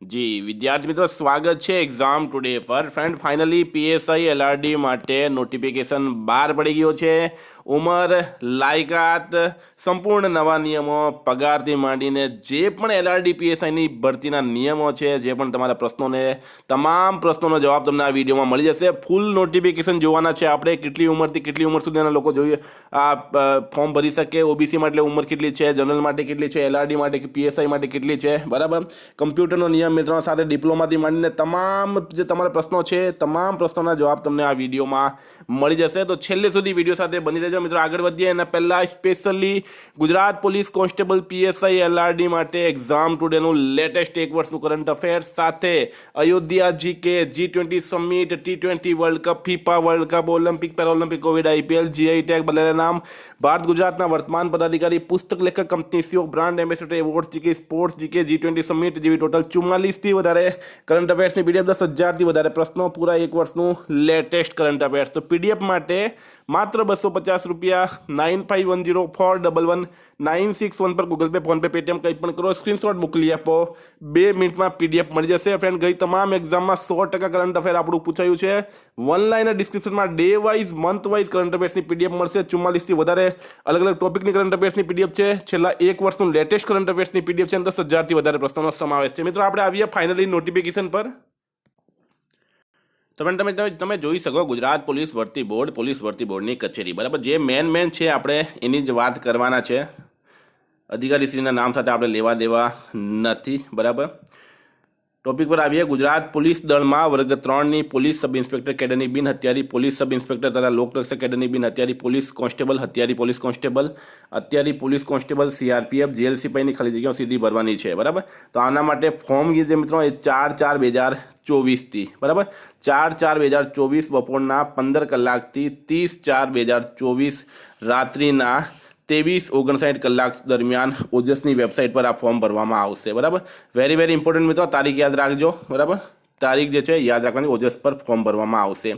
જી વિદ્યાર્થી મિત્રો સ્વાગત છે એક્ઝામ ટુડે પર ફ્રેન્ડ ફાઇનલી પીએસઆઈ એલઆરડી માટે નોટિફિકેશન બહાર પડી ગયો છે ઉંમર લાયકાત સંપૂર્ણ નવા નિયમો પગારથી માંડીને જે પણ એલઆરડી પીએસઆઈની ભરતીના નિયમો છે જે પણ તમારા પ્રશ્નોને તમામ પ્રશ્નોનો જવાબ તમને આ વિડીયોમાં મળી જશે ફૂલ નોટિફિકેશન જોવાના છે આપણે કેટલી ઉંમરથી કેટલી ઉંમર સુધીના લોકો જોઈએ આ ફોર્મ ભરી શકે ઓબીસી માટે ઉંમર કેટલી છે જનરલ માટે કેટલી છે એલઆરડી માટે પીએસઆઈ માટે કેટલી છે બરાબર કમ્પ્યુટરનો નિયમ મિત્રો સાથે ડિપ્લોમાથી માંડીને તમામ જે તમારા પ્રશ્નો છે તમામ પ્રશ્નોના જવાબ તમને આ વિડીયોમાં મળી જશે તો છેલ્લે સુધી વિડીયો સાથે બની રહેજો મિત્રો આગળ વધીએ એના પહેલાં specially Gujarat police constable PSI LRD માટે એક્ઝામ ટુડેનું લેટેસ્ટ એક વર્ષનું કરંટ અફેર્સ સાથે Ayodhya GK G20 summit T20 world cup FIFA world cup Olympic Paralympic COVID IPL GI tag બદલેલા નામ ભારત ગુજરાતના વર્તમાન પદાધિકારી પુસ્તક લેખક company CEO brand ambassador awards GK sports GK G20 summit જેવી ટોટલ 44થી વધારે કરંટ અફેર્સની પીડીએફ 10,000થી વધારે પ્રશ્નો પૂરા એક વર્ષનું લેટેસ્ટ કરંટ અફેર્સ તો પીડીએફ માટે માત્ર ₹250 9510411961 પર ગૂગલ પે ફોનપે પેટીએમ કંઈ પણ કરો સ્ક્રીનશોટ મોકલી આપો 2 મિનિટમાં પીડીએફ મળી જશે ફ્રેન્ડ ગઈ તમામ એક્ઝામમાં 100% કરંટ અફેર આપણું પૂછાયું છે ઓનલાઈન ડિસ્ક્રિપ્શનમાં day wise month wise current અફેર્સની પીડીએફ મળશે 44થી વધારે અલગ અલગ ટોપિકની કરંટ અફેર્સની પીડીએફ છે છેલ્લા એક વર્ષનું લેટેસ્ટ કરંટ અફેર્સની પીડીએફ છે 10,000થી વધારે પ્રશ્નોનો સમાવેશ છે મિત્રો આપણે આવીએ ફાઇનલી નોટિફિકેશન પર તમે જોઈ શકો ગુજરાત પોલીસ ભરતી બોર્ડની કચેરી બરાબર જે મેન છે આપણે એની જ વાત કરવાના છે અધિકારીશ્રીના નામ સાથે આપણે લેવા દેવા નથી બરાબર ટોપિક પર આવીએ ગુજરાત પોલીસ દળમાં વર્ગ 3ની પોલીસ સબ ઇન્સ્પેક્ટર કેડરની બિન હથિયારી પોલીસ સબ ઇન્સ્પેક્ટર તથા લોકરક્ષક કેડરની બિન હથિયારી પોલીસ કોન્સ્ટેબલ હથિયારી પોલીસ કોન્સ્ટેબલ અત્યારી પોલીસ કોન્સ્ટેબલ સીઆરપીએફ જેલ સિપાહીની ખાલી જગ્યાઓ સીધી ભરવાની છે બરાબર તો આના માટે ફોર્મ જે મિત્રો એ 4/4/2024થી બરાબર 4/4/2024 બપોરના 15 કલાકથી 30/4/2024 રાત્રિના 23:59 કલાક દરમિયાન ઓજસની વેબસાઇટ પર આ ફોર્મ ભરવામાં આવશે બરાબર વેરી ઇમ્પોર્ટન્ટ મિત્રો તારીખ યાદ રાખજો બરાબર તારીખ જે છે યાદ રાખવાની ઓજસ પર ફોર્મ ભરવામાં આવશે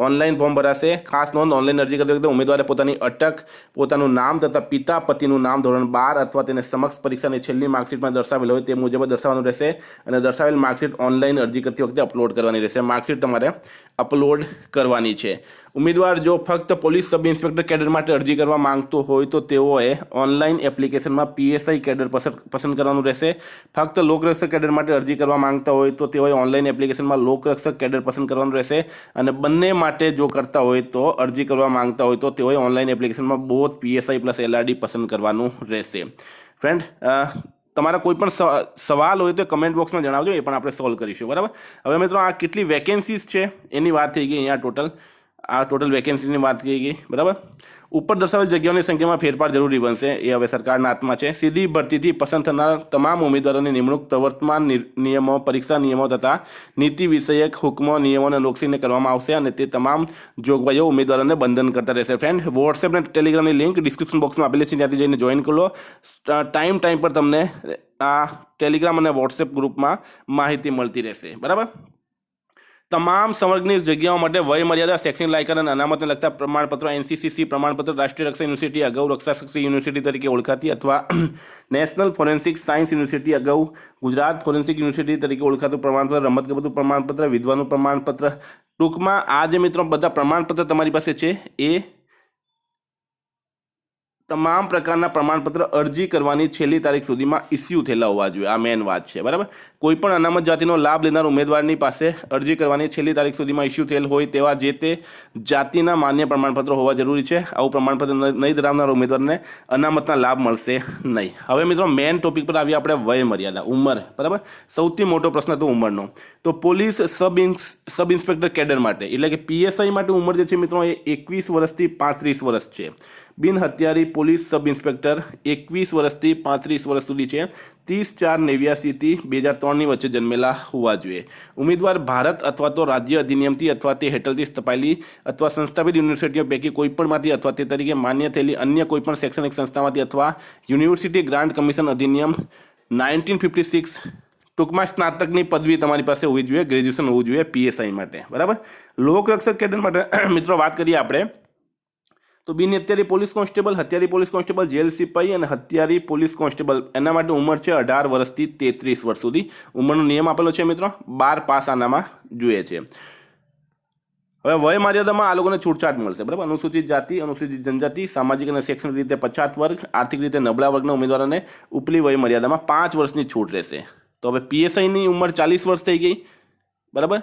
ઓનલાઈન ફોર્મ ભરાશે ખાસ નોંધ ઓનલાઈન અરજી કરતી વખતે ઉમેદવારે પોતાની અટક પોતાનું નામ તથા પિતા પતિનું નામ ધોરણ 12 અથવા તેને સમક્ષ પરીક્ષાની છેલ્લી માર્કશીટમાં દર્શાવેલ હોય તે મુજબ દર્શાવવાનું રહેશે અને દર્શાવેલ માર્કશીટ ઓનલાઈન અરજી કરતી વખતે અપલોડ કરવાની રહેશે માર્કશીટ તમારે અપલોડ કરવાની છે ઉમેદવાર જો ફક્ત પોલીસ સબ ઇન્સ્પેક્ટર કેડર માટે અરજી કરવા માંગતો હોય તો તેઓએ ઓનલાઈન એપ્લિકેશનમાં પીએસઆઈ કેડર પસંદ કરવાનું રહેશે ફક્ત લોકરક્ષક કેડર માટે અરજી કરવા માંગતા હોય તો તેઓએ ઓનલાઈન એપ્લિકેશનમાં લોકરક્ષક કેડર પસંદ કરવાનું રહેશે અને બંને માટે જો કરતા હોય તો અરજી કરવા માંગતા હોય તો તેઓએ ઓનલાઈન એપ્લિકેશનમાં બોથ પીએસઆઈ પ્લસ એલઆરડી પસંદ કરવાનું રહેશે ફ્રેન્ડ તમારા કોઈ પણ સવાલ હોય તો કમેન્ટ બોક્સમાં જણાવજો એ પણ આપણે સોલ્વ કરીશું બરાબર હવે મિત્રો આ કેટલી વેકેન્સીઝ છે એની વાત થઈ ગઈ અહીંયા ટોટલ વેકેન્સીની વાત થઈ ગઈ બરાબર ઉપર દર્શાવેલ જગ્યાઓની સંખ્યામાં ફેરફાર જરૂરી બનશે એ હવે સરકારના હાથમાં છે સીધી ભરતીથી પસંદ થનાર તમામ ઉમેદવારોની નિમણૂક પ્રવર્તમાન નિયમો પરીક્ષા નિયમો તથા નીતિ વિષયક હુકમો નિયમોને અનુસરીને કરવામાં આવશે અને તે તમામ જોગવાઈઓ ઉમેદવારોને બંધન કરતા રહેશે ફ્રેન્ડ વોટ્સએપ અને ટેલિગ્રામની લિંક ડિસ્ક્રિપ્શન બોક્સમાં આપેલી છે ત્યાંથી જઈને જોઈન કરો ટાઈમ પર તમને આ ટેલિગ્રામ અને વોટ્સએપ ગ્રુપમાં માહિતી મળતી રહેશે બરાબર તમામ સંવર્ગની જગ્યાઓ માટે વય મર્યાદા શૈક્ષણિક લાયકાત અને અનામતને લગતા પ્રમાણપત્રો એનસીસીસી પ્રમાણપત્ર રાષ્ટ્રીય રક્ષા યુનિવર્સિટી અગાઉ રક્ષાશક્તિ યુનિવર્સિટી તરીકે ઓળખાતી અથવા નેશનલ ફોરેન્સિક સાયન્સ યુનિવર્સિટી અગાઉ ગુજરાત ફોરેન્સિક યુનિવર્સિટી તરીકે ઓળખાતું પ્રમાણપત્ર રમતગમતનું પ્રમાણપત્ર વિદ્વાનું પ્રમાણપત્ર ટૂંકમાં આ જે મિત્રો બધા પ્રમાણપત્ર તમારી પાસે છે એ તમામ પ્રકારના પ્રમાણપત્ર અરજી કરવાની છેલ્લી તારીખ સુધીમાં ઇસ્યુ થયેલા હોવા જોઈએ આ મેન વાત છે બરાબર કોઈપણ અનામત જાતિનો લાભ લેનાર ઉમેદવારની પાસે અરજી કરવાની છેલ્લી તારીખ સુધીમાં ઇસ્યુ થયેલ હોય તેવા જે તે જાતિના માન્ય પ્રમાણપત્રો હોવા જરૂરી છે આવું પ્રમાણપત્ર નહીં ધરાવનાર ઉમેદવારને અનામતના લાભ મળશે નહીં હવે મિત્રો મેન ટોપિક પર આવીએ આપણે વય મર્યાદા ઉંમર બરાબર સૌથી મોટો પ્રશ્ન તો ઉંમરનો તો પોલીસ સબ ઇન્સ્પેક્ટર કેડર માટે એટલે કે પીએસઆઈ માટે ઉંમર જે છે મિત્રો એ 21 વર્ષથી 35 વર્ષ છે બિન હથિયારી પોલીસ સબ ઇન્સ્પેક્ટર 21 વર્ષથી 35 વર્ષ સુધી છે 30/4/89થી 2003ની વચ્ચે જન્મેલા હોવા જોઈએ ઉમેદવાર ભારત અથવા તો રાજ્ય અધિનિયમથી અથવા તે હેઠળથી સ્થપાયેલી અથવા સંસ્થાપિત યુનિવર્સિટીઓ પૈકી કોઈપણમાંથી અથવા તે તરીકે માન્ય થયેલી અન્ય કોઈપણ શૈક્ષણિક સંસ્થામાંથી અથવા યુનિવર્સિટી ગ્રાન્ટ કમિશન અધિનિયમ 1956 ટૂંકમાં સ્નાતકની પદવી તમારી પાસે હોવી જોઈએ ગ્રેજ્યુએશન હોવું જોઈએ પીએસઆઈ માટે બરાબર લોકરક્ષક કેડર માટે મિત્રો વાત કરીએ આપણે તો બિન હથિયારી પોલીસ કોન્સ્ટેબલ, હથિયારી પોલીસ કોન્સ્ટેબલ, જેલ સિપાહી અને હથિયારી પોલીસ કોન્સ્ટેબલ એના માટે ઉંમર છે 18 વર્ષથી 33 વર્ષ સુધી ઉંમરનો નિયમ આપેલો છે મિત્રો. 12 પાસ આનામાં જોઈએ છે. હવે વય મર્યાદામાં આ લોકોને છૂટછાટ મળશે, બરાબર. અનુસૂચિત જાતિ, અનુસૂચિત જનજાતિ, સામાજિક અને શૈક્ષણિક રીતે પછાત વર્ગ, આર્થિક રીતે નબળા વર્ગના ઉમેદવારોને ઉપલી વય મર્યાદામાં 5 વર્ષની છૂટ રહેશે. તો હવે પીએસઆઈની ઉંમર 40 વર્ષ થઈ ગઈ, બરાબર.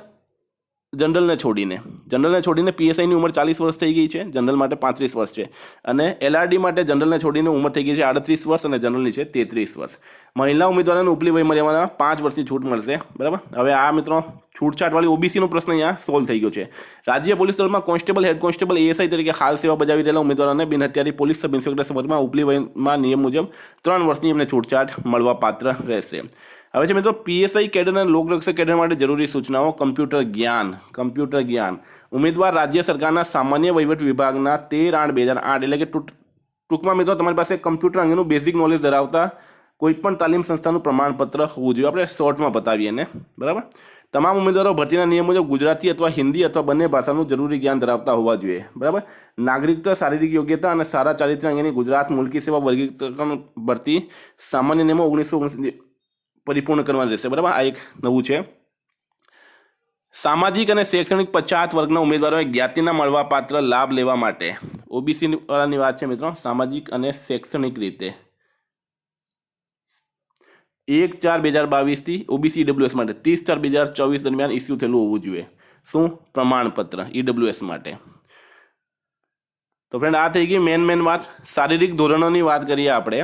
જનરલને છોડીને પીએસઆઈની ઉંમર 40 વર્ષ થઈ ગઈ છે, જનરલ માટે 35 વર્ષ છે. અને એલઆરડી માટે જનરલને છોડીને ઉંમર થઈ ગઈ છે 38 વર્ષ અને જનરલની છે 33 વર્ષ. મહિલા ઉમેદવારોને ઉપલી વય મર્યાદામાં 5 વર્ષની છૂટ મળશે, બરાબર. હવે આ મિત્રો છૂટછાટવાળી ઓબીસીનો પ્રશ્ન અહીંયા સોલ્વ થઈ ગયો છે. રાજ્ય પોલીસ દળમાં કોન્સ્ટેબલ, હેડ કોન્સ્ટેબલ, એએસઆઈ તરીકે હાલ સેવા બજાવી રહેલા ઉમેદવારોને બિન હથિયારી પોલીસ સબ ઇન્સ્પેક્ટર વર્ગમાં ઉપલી વયમાં નિયમ મુજબ 3 વર્ષની એમને છૂટછાટ મળવા પાત્ર રહેશે. હવે છે મિત્રો પીએસઆઈ કેડર અને લોકરક્ષક કેડર માટે જરૂરી સૂચનાઓ. કમ્પ્યુટર જ્ઞાન ઉમેદવાર રાજ્ય સરકારના સામાન્ય વહીવટ વિભાગના 13/8/2008 એટલે કે ટૂંકમાં મિત્રો તમારી પાસે કમ્પ્યુટર અંગેનું બેઝિક નોલેજ ધરાવતા કોઈપણ તાલીમ સંસ્થાનું પ્રમાણપત્ર હોવું જોઈએ. આપણે શોર્ટમાં બતાવીએ ને, બરાબર. તમામ ઉમેદવારો ભરતીના નિયમ મુજબ ગુજરાતી અથવા હિન્દી અથવા બંને ભાષાનું જરૂરી જ્ઞાન ધરાવતા હોવા જોઈએ, બરાબર. નાગરિકતા, શારીરિક યોગ્યતા અને સારા ચારિત્ર અંગેની ગુજરાત મુલકી સેવા વર્ગીકરણ ભરતી સામાન્ય નિયમો 1919 પરિપૂર્ણ કરવાનું રહેશે, બરાબર. આ એક નવું છે. સામાજિક અને શૈક્ષણિક પછાત વર્ગના ઉમેદવારોએ જ્ઞાતિના મળવાપાત્ર લાભ લેવા માટે ઓબીસી વાળાની વાત છે મિત્રો. સામાજિક અને શૈક્ષણિક રીતે 1/4/2022 થી ઓબીસી ઈડબ્લ્યુએસ માટે 30/4/2024 દરમિયાન ઇસ્યુ થયેલું હોવું જોઈએ. શું? પ્રમાણપત્ર ઈડબ્લ્યુએસ માટે. તો ફ્રેન્ડ આ થઈ ગઈ મેન વાત. શારીરિક ધોરણોની વાત કરીએ આપણે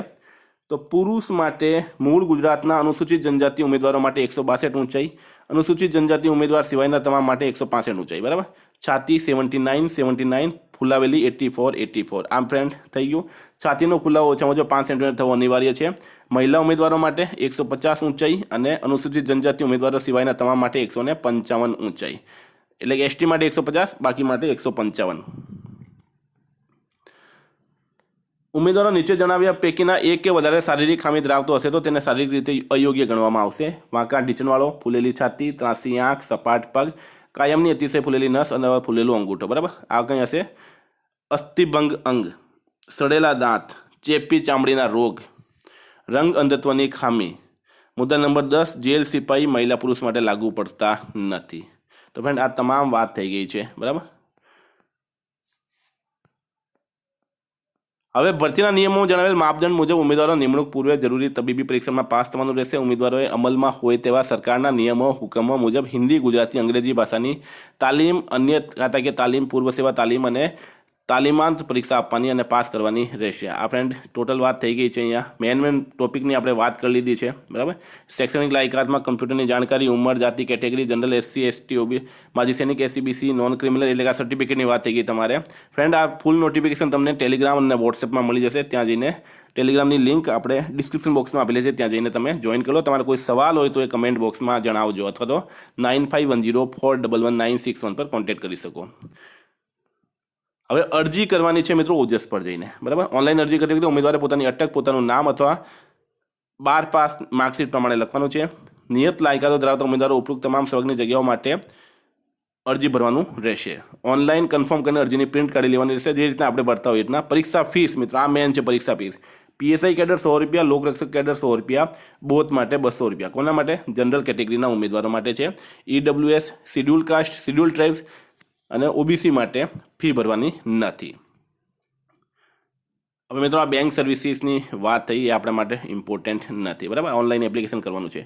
તો પુરુષ માટે મૂળ ગુજરાતના અનુસૂચિત જનજાતિ ઉમેદવારો માટે 162 ઊંચાઈ, અનુસૂચિત જનજાતિ ઉમેદવાર સિવાયના તમામ માટે 165 ઊંચાઈ, બરાબર. છાતી 79, ફુલાવેલી 84. આમ ફ્રેન્ડ થઈ ગયું. છાતીનો ફુલાવો ઓછામાં ઓછો 5 સેન્ટીમીટર થવો અનિવાર્ય છે. મહિલા ઉમેદવારો માટે 150 ઊંચાઈ અને અનુસૂચિત જનજાતિ ઉમેદવારો સિવાયના તમામ માટે 155 ઊંચાઈ, એટલે કે એસટી માટે 150, બાકી માટે 155. ઉમેદવારો નીચે જણાવ્યા પૈકીના એક કે વધારે શારીરિક ખામી ધરાવતો હશે તો તેને શારીરિક રીતે અયોગ્ય ગણવામાં આવશે. વાંકા ઢીંચણવાળો, ફૂલેલી છાતી, ત્રાંસી આંખ, સપાટ પગ, કાયમની અતિશય ફૂલેલી નસ અને ફૂલેલું અંગૂઠો, બરાબર. આ કંઈ હશે? અસ્થિભંગ અંગ, સડેલા દાંત, ચેપી ચામડીના રોગ, રંગ અંધત્વની ખામી. મુદ્દા નંબર 10 જેલ સિપાહી મહિલા પુરુષ માટે લાગુ પડતા નથી. તો ફ્રેન્ડ આ તમામ વાત થઈ ગઈ છે, બરાબર. હવે ભરતીના નિયમોમાં જણાવેલ માપદંડ મુજબ ઉમેદવારો નિમણૂક પૂર્વે જરૂરી તબીબી પરીક્ષામાં પાસ થવાનું રહેશે. ઉમેદવારોએ અમલમાં હોય તેવા સરકારના નિયમો હુકમો મુજબ હિન્દી, ગુજરાતી, અંગ્રેજી ભાષાની તાલીમ, અન્ય ખાતાકીય તાલીમ, પૂર્વ સેવા તાલીમ અને તાલીમાંત પરીક્ષા આપવાની અને પાસ કરવાની રહેશે. આ ફ્રેન્ડ ટોટલ વાત થઈ ગઈ છે. અહીંયા મેન ટોપિકની આપણે વાત કરી લીધી છે, બરાબર. શૈક્ષણિક લાયકાતમાં કમ્પ્યુટરની જાણકારી, ઉંમર, જાતિ, category, general, SC, ST, OB, માજી સૈનિક, એસસીબીસી, નોન ક્રિમિનલ એટલે કે આ સર્ટિફિકેટની વાત થઈ ગઈ તમારે. ફ્રેન્ડ આ ફૂલ નોટિફિકેશન તમને ટેલિગ્રામ અને વોટ્સએપમાં મળી જશે. ત્યાં જઈને ટેલિગ્રામની લિંક આપણે ડિસ્ક્રિપ્શન બોક્સમાં આપેલી છે, ત્યાં જઈને તમે જોઈન કરો. તમારે કોઈ સવાલ હોય તો એ કમેન્ટ બોક્સમાં જણાવજો અથવા તો 9510411961 પર કોન્ટેક્ટ કરી શકો. હવે અરજી કરવાની છે મિત્રો ઓજસ પર જઈને, બરાબર. ઓનલાઈન અરજી કરતી વખતે ઉમેદવારે પોતાની અટક, પોતાનું નામ અથવા 12 પાસ માર્કશીટ પ્રમાણે લખવાનું છે. નિયત લાયકાતો ધરાવતા ઉમેદવારો ઉપરોક્ત તમામ સવર્ગની જગ્યાઓ માટે અરજી ભરવાનું રહેશે. ઓનલાઈન કન્ફર્મ કરીને અરજીની પ્રિન્ટ કાઢી લેવાની રહેશે, જે રીતના આપણે ભરતા હોય એ રીતના. પરીક્ષા ફીસ મિત્રો આ મેન છે. પરીક્ષા ફીસ પીએસઆઈ કેડર 100 રૂપિયા, લોકરક્ષક કેડર 100 રૂપિયા, બોથ માટે 200 રૂપિયા. કોના માટે? જનરલ કેટેગરીના ઉમેદવારો માટે છે. EWS, schedule cast, schedule tribes અને ઓબીસી માટે ફી ભરવાની નથી. હવે મિત્રો આ બેંક સર્વિસીસની વાત થઈ, એ આપણા માટે ઇમ્પોર્ટન્ટ નથી, બરાબર. ઓનલાઈન એપ્લિકેશન કરવાનું છે.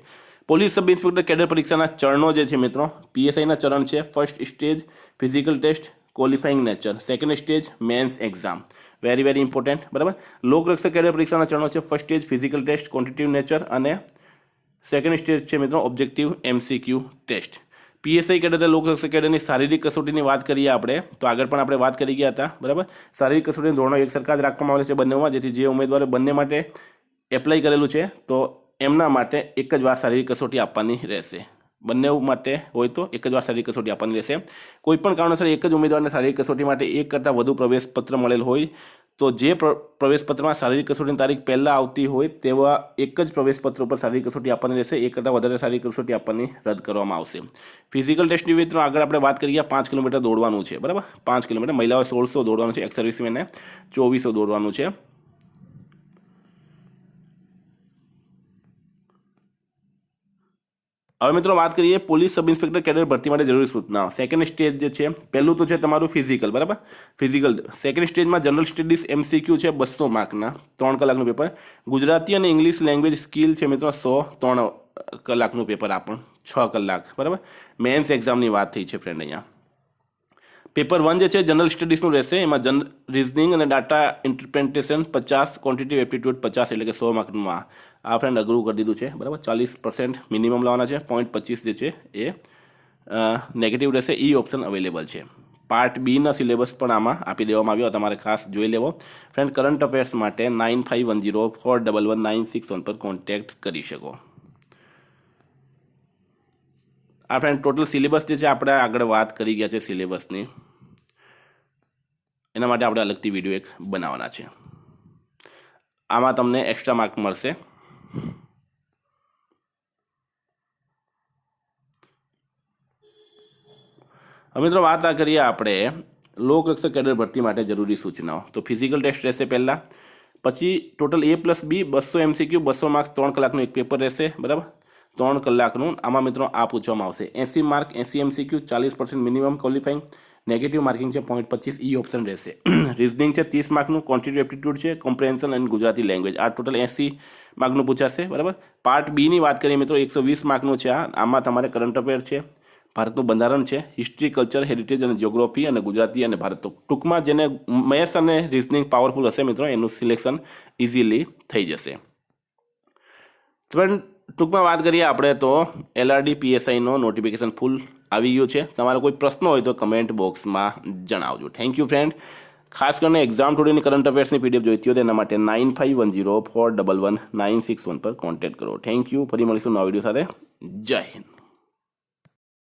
પોલીસ સબ ઇન્સ્પેક્ટર કેડર પરીક્ષાના ચરણો જે છે મિત્રો, પીએસઆઈના ચરણ છે. First stage physical test, qualifying nature. Second stage mains exam, very important, બરાબર. લોકરક્ષક કેડર પરીક્ષાના ચરણો છે. First stage physical test, quantitative nature અને સેકન્ડ સ્ટેજ છે મિત્રો objective MCQ test. PSI cadre લોકરક્ષક કેડરની શારીરિક કસોટીની વાત કરીએ આપણે તો આગળ પણ આપણે વાત કરી ગયા હતા, બરાબર. શારીરિક કસોટીના ધોરણો એક સરખા જ રાખવામાં આવે છે બંનેમાં, જેથી જે ઉમેદવારે બંને માટે એપ્લાય કરેલું છે તો એમના માટે એક જ વાર શારીરિક કસોટી આપવાની રહેશે. બંને માટે હોય તો એક જ વાર શારીરિક કસોટી આપવાની રહેશે. કોઈપણ કારણોસર એક જ ઉમેદવારને શારીરિક કસોટી માટે એક કરતાં વધુ પ્રવેશ પત્ર મળેલ હોય તો જે પ્રવેશપત્રમાં શારીરિક કસોટીની તારીખ પહેલાં આવતી હોય તેવા એક જ પ્રવેશપત્ર ઉપર શારીરિક કસોટી આપવાની રહેશે. એક કરતાં વધારે શારીરિક કસોટી આપવાની રદ કરવામાં આવશે. ફિઝિકલ ટેસ્ટની મિત્રો આગળ આપણે વાત કરીએ. 5 કિલોમીટર દોડવાનું છે, બરાબર. 5 કિલોમીટર, મહિલાઓએ 1600 દોડવાનું છે, એક્સ સર્વિસમેને 2400 દોડવાનું છે. હવે મિત્રો વાત કરીએ પોલીસ સબ ઇન્સ્પેક્ટર કેડર ભરતી માટે જરૂરી સૂચનાઓ. સેકન્ડ સ્ટેજ જે છે, પહેલું તો છે તમારું ફિઝિકલ, બરાબર. ફિઝિકલ સેકન્ડ સ્ટેજમાં જનરલ સ્ટડીઝ MCQ છે 200 માર્કના, 3 કલાકનું પેપર. ગુજરાતી અને ઇંગ્લિશ લેંગ્વેજ સ્કિલ છે મિત્રો 3 કલાકનું પેપર, આપણું 6 કલાક, બરાબર. મેન્સ એક્ઝામની વાત થઈ છે ફ્રેન્ડ અહીંયા. પેપર 1 જે છે જનરલ સ્ટડીઝનું રહેશે. એમાં રિઝનિંગ અને ડાટા ઇન્ટરપ્રિટેશન 50, ક્વોન્ટિટિવ એપ્ટિટ્યૂડ 50, એટલે કે 100 માર્કનું. આ ફ્રેન્ડ અઘરું કરી દીધું છે, બરાબર. 40% મિનિમમ લાવવાના છે. 0.25 જે છે એ નેગેટિવ રહેશે. ઈ ઓપ્શન અવેલેબલ છે. પાર્ટ બીના સિલેબસ પણ આમાં આપી દેવામાં આવ્યો, તમારે ખાસ જોઈ લેવો ફ્રેન્ડ. કરંટ અફેર્સ માટે 9510411961 પર કોન્ટેક્ટ કરી શકો. આ ફ્રેન્ડ ટોટલ સિલેબસ જે છે આપણે આગળ વાત કરી ગયા છે સિલેબસની, એના માટે આપણે અલગથી વિડીયો એક બનાવવાના છે. આમાં તમને એક્સ્ટ્રા માર્ક મળશે. હવે મિત્રો વાત કરીએ આપણે લોકરક્ષક કેડર ભરતી માટે જરૂરી સૂચનાઓ. તો ફિઝિકલ ટેસ્ટ રહેશે પહેલાં, પછી ટોટલ A+B 200 MCQ 200 માર્ક્સ, 3 કલાકનું એક પેપર રહેશે, બરાબર. 3 કલાકનું. આમાં મિત્રો આ પૂછવામાં આવશે 80 mark, 80 MCQ, 40% minimum qualifying, negative marking છે 0.25, ઈ ઓપ્શન રહેશે. રિઝનિંગ છે 30 માર્કનું, ક્વોન્ટિટિવ એપ્ટિટ્યૂડ છે, કોમ્પ્રિહેન્શન અને ગુજરાતી લેંગ્વેજ, આ ટોટલ 80 માર્કનું પૂછાશે, બરાબર. પાર્ટ બીની વાત કરીએ મિત્રો 120 માર્કનું છે. આમાં તમારે કરંટ અફેર છે, ભારતનું બંધારણ છે, હિસ્ટ્રી, કલ્ચર, હેરિટેજ અને જિયોગ્રાફી અને ગુજરાતી અને ભારત. ટૂંકમાં જેને મેથ્સ અને રિઝનિંગ પાવરફુલ હશે મિત્રો એનું સિલેક્શન ઇઝીલી થઈ જશે. ટૂંકમાં વાત કરીએ આપણે તો LRD PSIનો નોટિફિકેશન ફૂલ આવી ગયું છે. તમારો કોઈ પ્રશ્ન હોય તો કમેન્ટ બોક્સમાં જણાવજો. Thank you friend. ખાસ કરીને એક્ઝામ ટુડેની કરંટ અફેર્સની PDF જોઈતી હોય તેના માટે 9510411961 પર કોન્ટેક્ટ કરો. Thank you. ફરી મળીશું નવા વિડીયો સાથે. જય હિન્દ.